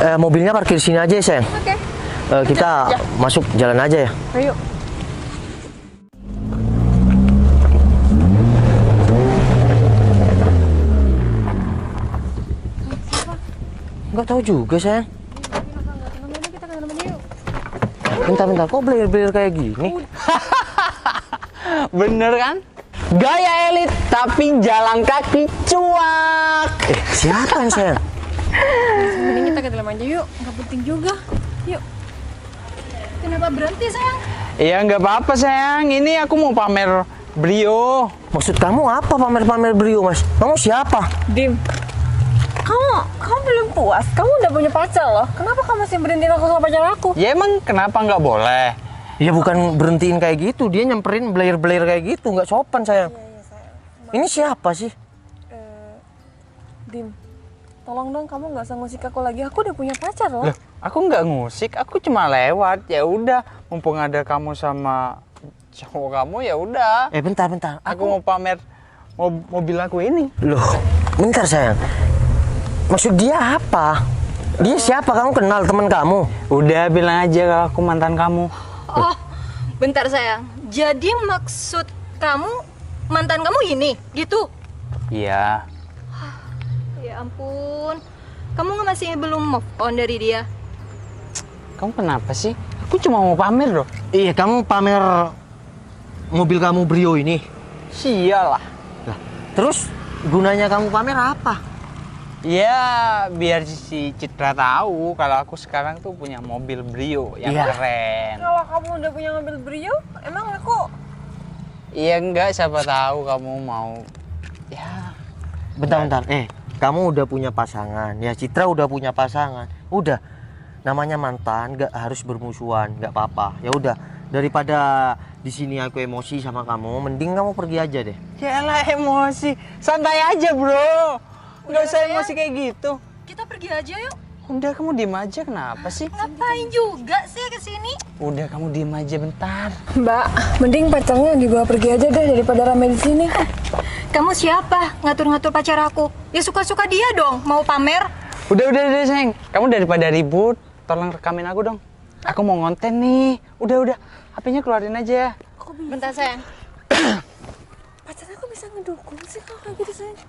Mobilnya parkir sini aja ya, sayang. Oke. Kita masuk jalan aja ya. Ayo. Nggak tahu juga, sayang. Kita ke sana yuk. Bentar, kok belir-belir kayak gini? Bener kan? Gaya elit tapi jalan kaki cuak. Siapa yang sayang? Mending kita ke dalam aja yuk. Nggak penting juga. Yuk. Kenapa berhenti sayang? Iya nggak apa-apa sayang. Ini aku mau pamer Brio. Maksud kamu apa pamer-pamer Brio, Mas? Kamu siapa? Dim. Kamu belum puas? Kamu udah punya pacar loh. Kenapa kamu masih berhentiin aku sama pacar aku? Ya emang kenapa nggak boleh? Ya bukan berhentiin kayak gitu, dia nyamperin belir-belir kayak gitu, nggak sopan, sayang. Iya sayang. Ini siapa sih? Dim. Tolong dong kamu nggak usah ngusik aku lagi. Aku udah punya pacar loh. Loh, aku nggak ngusik, aku cuma lewat. Ya udah, mumpung ada kamu sama cowok kamu ya udah. Bentar. Aku mau pamer mobil aku ini. Loh, bentar, sayang. Maksud dia apa? Dia siapa? Kamu kenal teman kamu? Udah bilang aja kalau aku mantan kamu. Oh, bentar sayang. Jadi maksud kamu mantan kamu ini, gitu? Iya. Ya ampun, kamu masih belum move on dari dia? Kamu kenapa sih? Aku cuma mau pamer loh. Iya, kamu pamer mobil kamu Brio ini. Sialah. Lah, terus gunanya kamu pamer apa? Ya, biar si Citra tahu kalau aku sekarang tuh punya mobil Brio yang Iya. keren. Kalau kamu udah punya mobil Brio, emang aku Iya enggak, siapa tahu kamu mau. Ya, Bentar. Kamu udah punya pasangan. Ya, Citra udah punya pasangan. Udah. Namanya mantan, gak harus bermusuhan, gak apa-apa. Ya udah, daripada di sini aku emosi sama kamu, mending kamu pergi aja deh. yalah emosi. Santai aja, Bro. Enggak usah emosi kayak gitu. Kita pergi aja yuk. Udah kamu diem aja, kenapa sih? Ngapain juga sih kesini? Udah kamu diem aja bentar. Mbak, mending pacarnya dibawa pergi aja deh daripada rame di sini. Kamu siapa? Ngatur-ngatur pacar aku? Ya suka-suka dia dong, mau pamer. Udah sayang. Kamu daripada ribut, tolong rekamin aku dong. Aku mau ngonten nih. Udah. HP-nya keluarin aja. Bentar sayang. Pacarnya kok bisa ngedukung sih kalau kayak gitu sayang?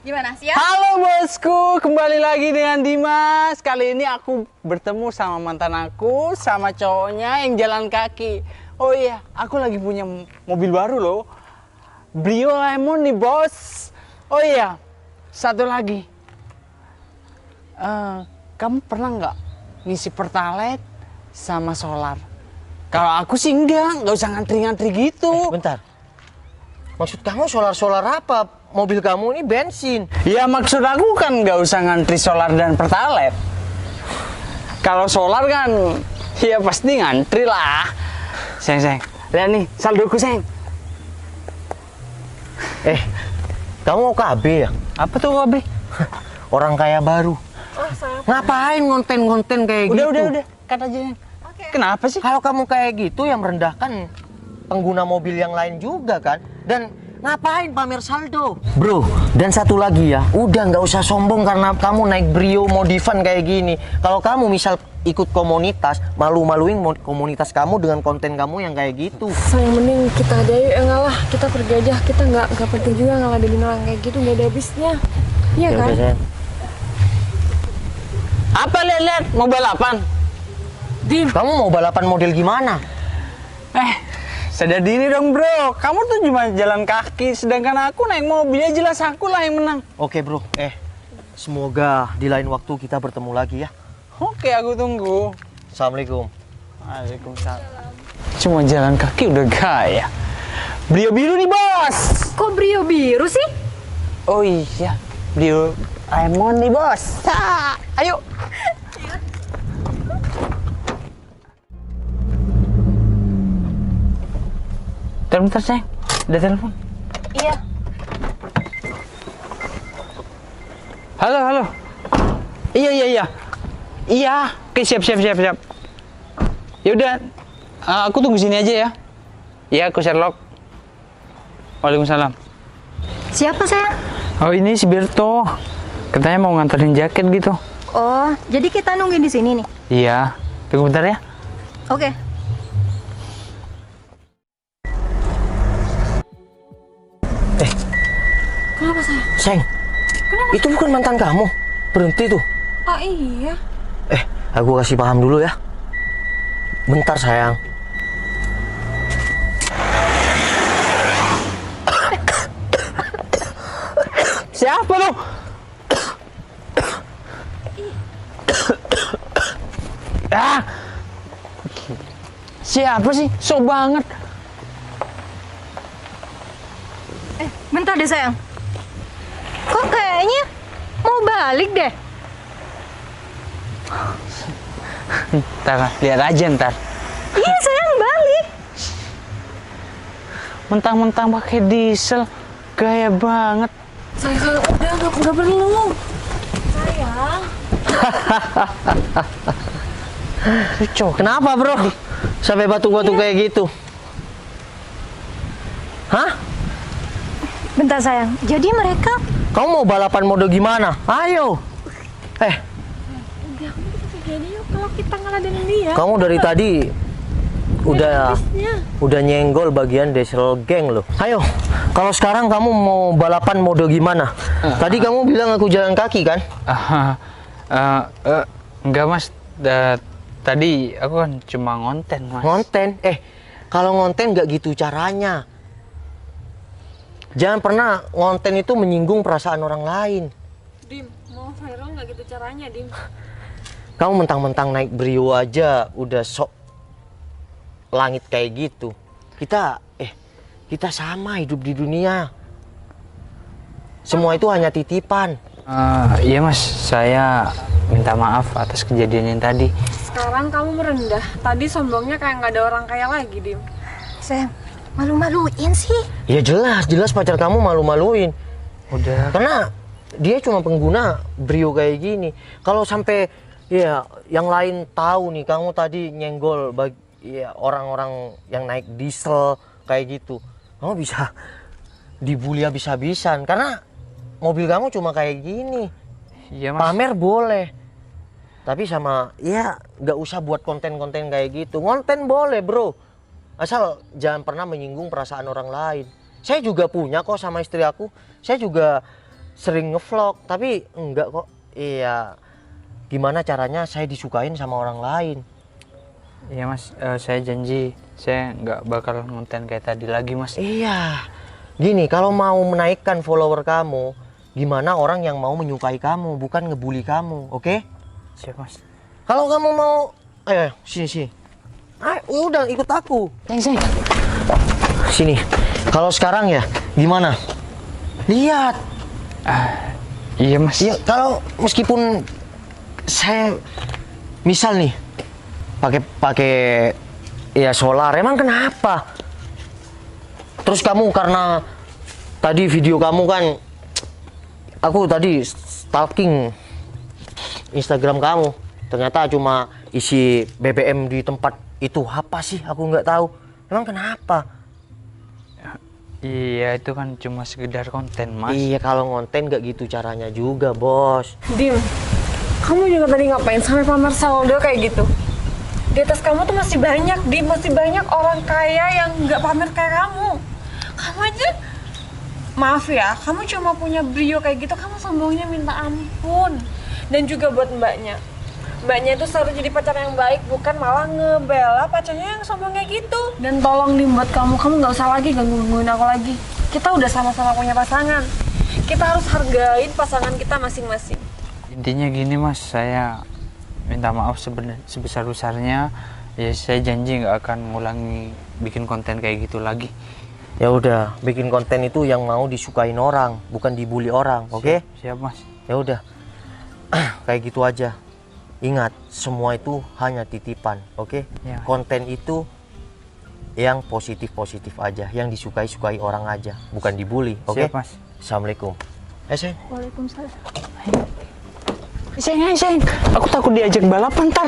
Gimana, siap? Halo bosku, kembali lagi dengan Dimas. Kali ini aku bertemu sama mantan aku, sama cowoknya yang jalan kaki. Oh iya, aku lagi punya mobil baru loh. Brio Lemon nih bos. Oh iya, satu lagi. Kamu pernah nggak ngisi pertalite sama solar? Kalau aku sih nggak usah ngantri-ngantri gitu. Bentar. Maksud kamu solar apa? Mobil kamu ini bensin. Ya maksud aku kan nggak usah ngantri solar dan pertalite. Kalau solar kan ya pasti ngantri lah. Sayang, lihat nih saldoku sayang. Kamu mau KB ya? Apa tuh Kobe? Orang kaya baru. Ngapain ngonten-ngonten kayak gitu? Udah, kata aja. Kenapa sih? Kalau kamu kayak gitu yang merendahkan pengguna mobil yang lain juga kan? Dan ngapain pamer saldo? Bro, dan satu lagi ya, udah nggak usah sombong karena kamu naik Brio modifan kayak gini. Kalau kamu misal ikut komunitas, malu-maluin komunitas kamu dengan konten kamu yang kayak gitu. Sayang, mending kita aja yuk. Ngalah, kita pergi aja. Kita nggak penting juga ngeladenin orang kayak gitu, nggak ada habisnya. Iya Ya kan? udah, sayang. Apa lihat mau balapan? Kamu mau balapan model gimana? Sadar diri dong bro. Kamu tuh cuma jalan kaki, sedangkan aku naik mobilnya jelas aku lah yang menang. Oke bro, semoga di lain waktu kita bertemu lagi ya. Oke, aku tunggu. Assalamualaikum. Waalaikumsalam. Cuma jalan kaki udah gaya. Brio biru nih bos. Kok Brio biru sih? Oh iya, Brio Lemon nih bos. Ayo. Bentar sayang, ada telepon. Iya. Halo. Iya. Iya, oke siap. Ya udah, aku tunggu sini aja ya. Iya, aku Sherlock. Waalaikumsalam. Siapa sayang? Oh ini si Berto. Katanya mau nganterin jaket gitu. Oh, jadi kita nungguin di sini nih. Iya, tunggu bentar ya. Oke. Kenapa sayang? Seng, itu bukan mantan kamu. Berhenti tuh. Ah iya. Aku kasih paham dulu ya. Bentar sayang. Siapa lo? Ah, siapa sih? Sok banget. Bentar deh sayang. Kok kayaknya mau balik deh? Ntar, lihat aja ntar. Iya sayang, balik. Mentang-mentang pakai diesel, gaya banget. Sayang, udah nggak perlu. Sayang. Lucu. Kenapa bro? Sampai batu-batu kayak gitu? Hah? Bentar sayang. Jadi mereka Kamu mau balapan mode gimana? Ayo. Udah, kita jadi yuk kalau kita ngeladenin dia. Kamu dari tadi udah Habisnya. nyenggol bagian diesel geng loh. Ayo, kalau sekarang kamu mau balapan mode gimana? Tadi kamu bilang aku jalan kaki kan? Enggak mas. Tadi aku kan cuma ngonten mas. Ngonten? Kalau ngonten nggak gitu caranya. Jangan pernah ngonten itu menyinggung perasaan orang lain. Dim, mau viral nggak gitu caranya, Dim? Kamu mentang-mentang naik Brio aja udah sok langit kayak gitu. Kita sama hidup di dunia. Semua itu hanya titipan. Iya mas, saya minta maaf atas kejadian yang tadi. Sekarang kamu merendah. Tadi sombongnya kayak nggak ada orang kaya lagi, Dim. sayang malu-maluin sih. Ya jelas pacar kamu malu-maluin. Udah. Karena dia cuma pengguna Brio kayak gini. Kalau sampai ya yang lain tahu nih kamu tadi nyenggol orang-orang yang naik diesel kayak gitu, kamu bisa dibully habis-habisan karena mobil kamu cuma kayak gini. Iya mas. Pamer boleh, tapi sama ya nggak usah buat konten-konten kayak gitu. Konten boleh bro, asal jangan pernah menyinggung perasaan orang lain. Saya juga punya kok sama istri aku, saya juga sering ngevlog, tapi enggak kok. Iya, gimana caranya saya disukain sama orang lain. Iya mas, saya janji saya nggak bakal ngonten kayak tadi lagi mas. Iya, gini kalau mau menaikkan follower kamu, gimana orang yang mau menyukai kamu, bukan ngebully kamu, oke? Siap mas. Kalau kamu mau, ayo sini. Udah ikut aku. Sayang. Sini. Kalau sekarang ya, gimana? Lihat. Iya mas. Ya kalau meskipun saya misal nih pakai ya solar, emang kenapa? Terus kamu karena tadi video kamu kan, aku tadi stalking Instagram kamu, ternyata cuma isi BBM di tempat itu. Apa sih? Aku nggak tahu. Emang kenapa? Iya itu kan cuma sekedar konten mas. Iya, kalau ngonten nggak gitu caranya juga bos. Dim, kamu juga tadi ngapain sampai pamer saldo kayak gitu? Di atas kamu tuh masih banyak, Dim, masih banyak orang kaya yang nggak pamer kayak kamu. Kamu aja, maaf ya, kamu cuma punya Brio kayak gitu, kamu sombongnya minta ampun. Dan juga buat mbaknya itu seharusnya jadi pacar yang baik, bukan malah ngebela pacarnya yang sombongnya gitu. Dan tolong Dim, buat kamu nggak usah lagi gangguin aku lagi. Kita udah sama-sama punya pasangan, kita harus hargain pasangan kita masing-masing. Intinya gini mas, saya minta maaf sebesar-besarnya. Ya saya janji nggak akan ngulangi bikin konten kayak gitu lagi. Ya udah, bikin konten itu yang mau disukain orang, bukan dibully orang, oke? Siap mas. Ya udah, kayak gitu aja. Ingat, semua itu hanya titipan, oke? Ya. Konten itu yang positif-positif aja, yang disukai-sukai orang aja, bukan dibully, oke? Siap mas. Assalamualaikum. Sayang. Waalaikumsalam. Sayang, aku takut diajak balapan ntar.